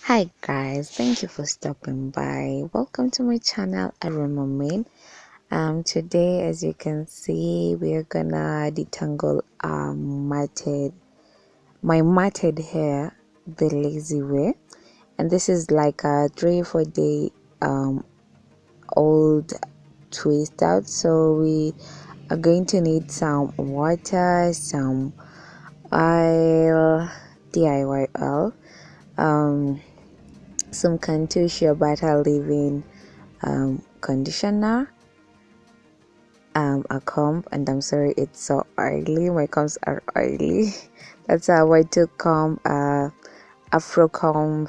Hi guys, thank you for stopping by. Welcome to my channel, RhemaRhey. Today, as you can see, we are gonna detangle my matted hair the lazy way, and this is like a 3 or 4 day old twist out. So we are going to need some water, some oil, DIY oil, some contour shea butter leave-in conditioner, a comb, and I'm sorry it's so oily, my combs are oily. That's a white tooth comb, afro comb,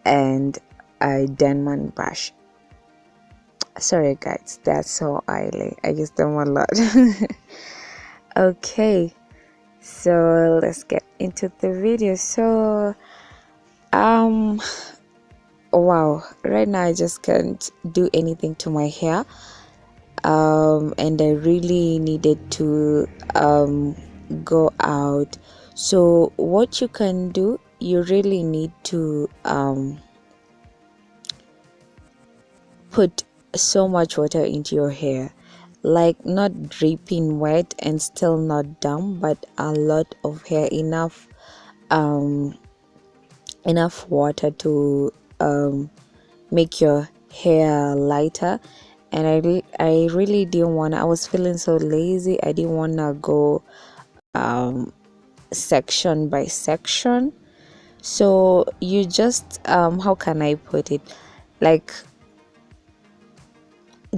and a Denman brush. Sorry guys, that's so oily, I use them a lot. Okay, so let's get into the video. So wow, right now I just can't do anything to my hair, and I really needed to go out. So what you can do, you really need to put so much water into your hair, like not dripping wet and still not damp, but a lot of hair, enough water to make your hair lighter. And I really didn't want to, I was feeling so lazy, I didn't want to go section by section. So you just how can I put it, like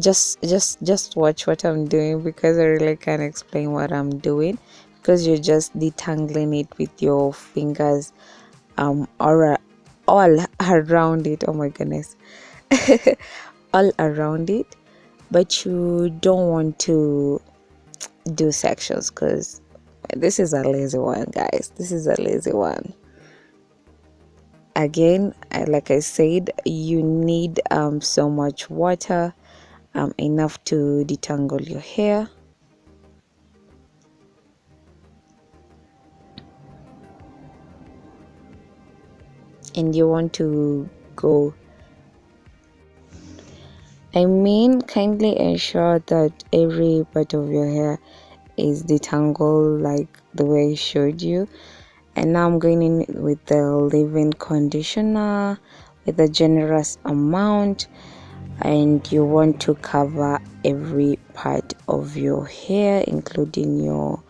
just watch what I'm doing, because I really can't explain what I'm doing, because you're just detangling it with your fingers or all around it. Oh my goodness. All around it, but you don't want to do sections, because this is a lazy one, guys. This is a lazy one. Again, like I said, you need so much water, enough to detangle your hair. And you want to go, kindly ensure that every part of your hair is detangled like the way I showed you. And now I'm going in with the leave-in conditioner with a generous amount, and you want to cover every part of your hair, including your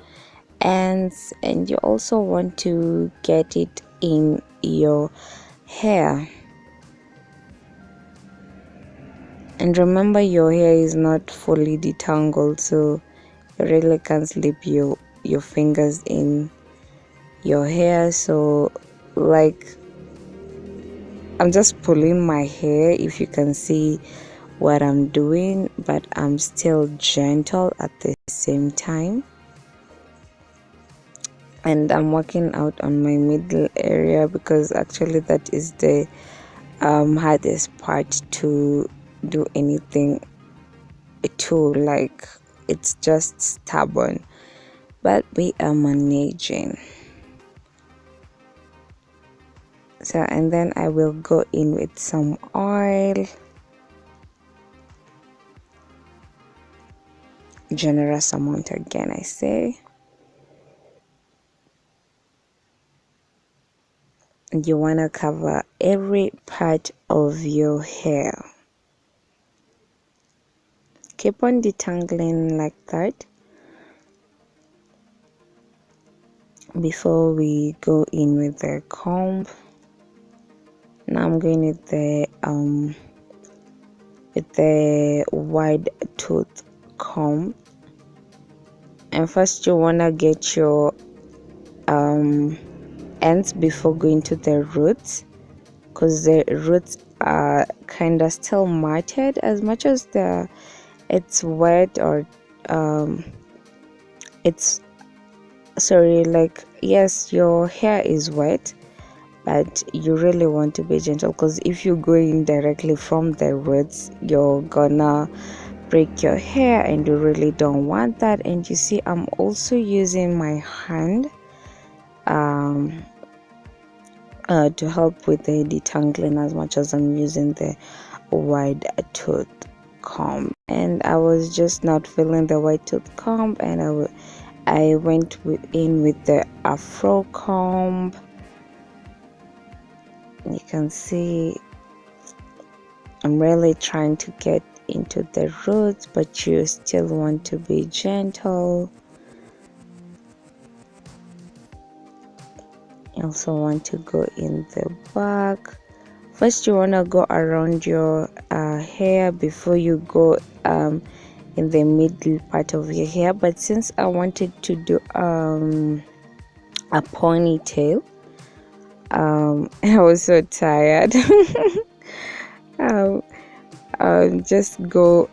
ends, and you also want to get it in your hair. And remember, your hair is not fully detangled, so you really can't slip your fingers in your hair. So like, I'm just pulling my hair, if you can see what I'm doing, but I'm still gentle at the same time. And I'm working out on my middle area, because actually that is the hardest part to do anything to, like, it's just stubborn, but we are managing. So, and then I will go in with some oil, generous amount again, I say. And you want to cover every part of your hair. Keep on detangling like that before we go in with the comb. Now I'm going with the wide tooth comb, and first you want to get your ends before going to the roots, because the roots are kind of still matted, as much as it's wet, or it's sorry, like, yes, your hair is wet, but you really want to be gentle, because if you go in directly from the roots, you're gonna break your hair, and you really don't want that. And you see, I'm also using my hand to help with the detangling, as much as I'm using the wide tooth comb. And I was just not feeling the wide tooth comb, and I went in with the afro comb. You can see I'm really trying to get into the roots, but you still want to be gentle. You also want to go in the back. First, you want to go around your hair before you go in the middle part of your hair. But since I wanted to do a ponytail, I was so tired. Just go,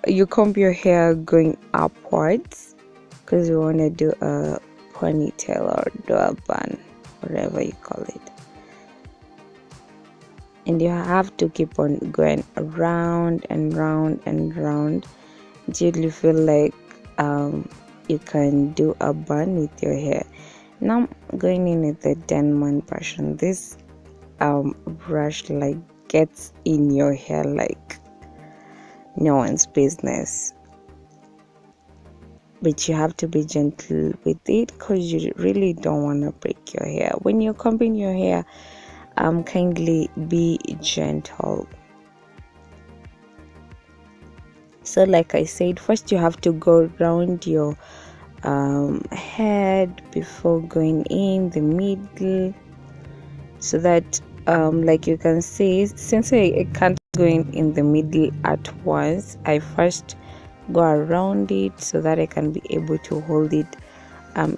you comb your hair going upwards, because you want to do a ponytail or do a bun, whatever you call it. And you have to keep on going around and round and round until you feel like you can do a bun with your hair. Now I'm going in with the Denman brush, and this brush like gets in your hair like no one's business, but you have to be gentle with it, because you really don't want to break your hair. When you're combing your hair, kindly be gentle. So like I said, first you have to go around your head before going in the middle, so that like you can see, since I can't go in the middle at once, I first go around it so that I can be able to hold it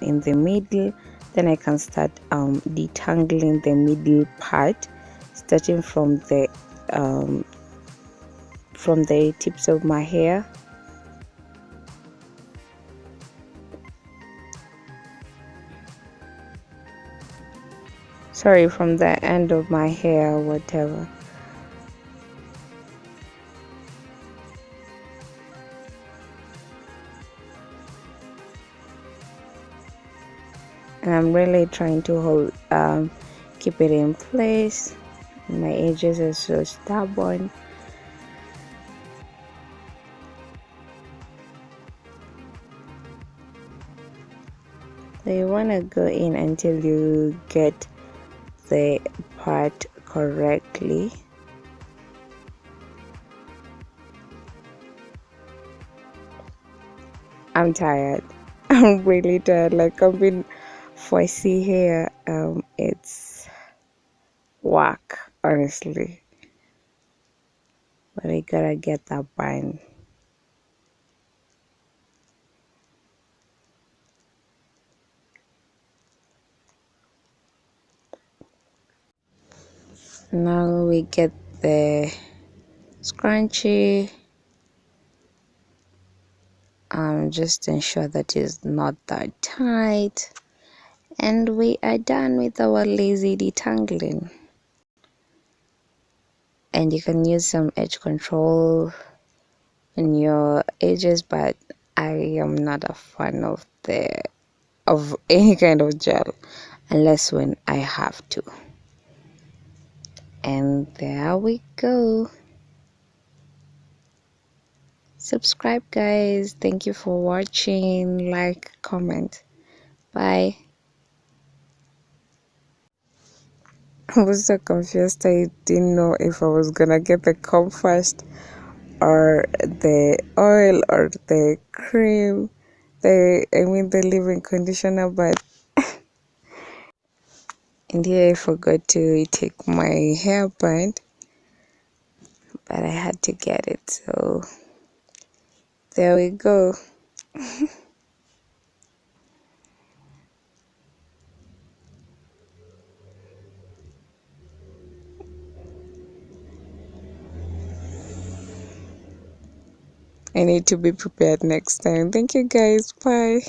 in the middle. Then I can start detangling the middle part, starting from the tips of my hair. Sorry, from the end of my hair, whatever. And I'm really trying to hold, keep it in place. My edges are so stubborn. So you want to go in until you get the part correctly. I'm tired. I'm really tired. Like, I've been fussy hair. It's whack, honestly. But I gotta get that bun. Now we get the scrunchie. Just ensure that it's not that tight. And we are done with our lazy detangling. And you can use some edge control in your edges, but I am not a fan of any kind of gel, unless when I have to. And there we go. Subscribe, guys. Thank you for watching. Like, comment. Bye. I was so confused. I didn't know if I was gonna get the comb first, or the oil, or the cream, the leave-in conditioner. But and here I forgot to take my hairband, but I had to get it. So there we go. I need to be prepared next time. Thank you, guys. Bye.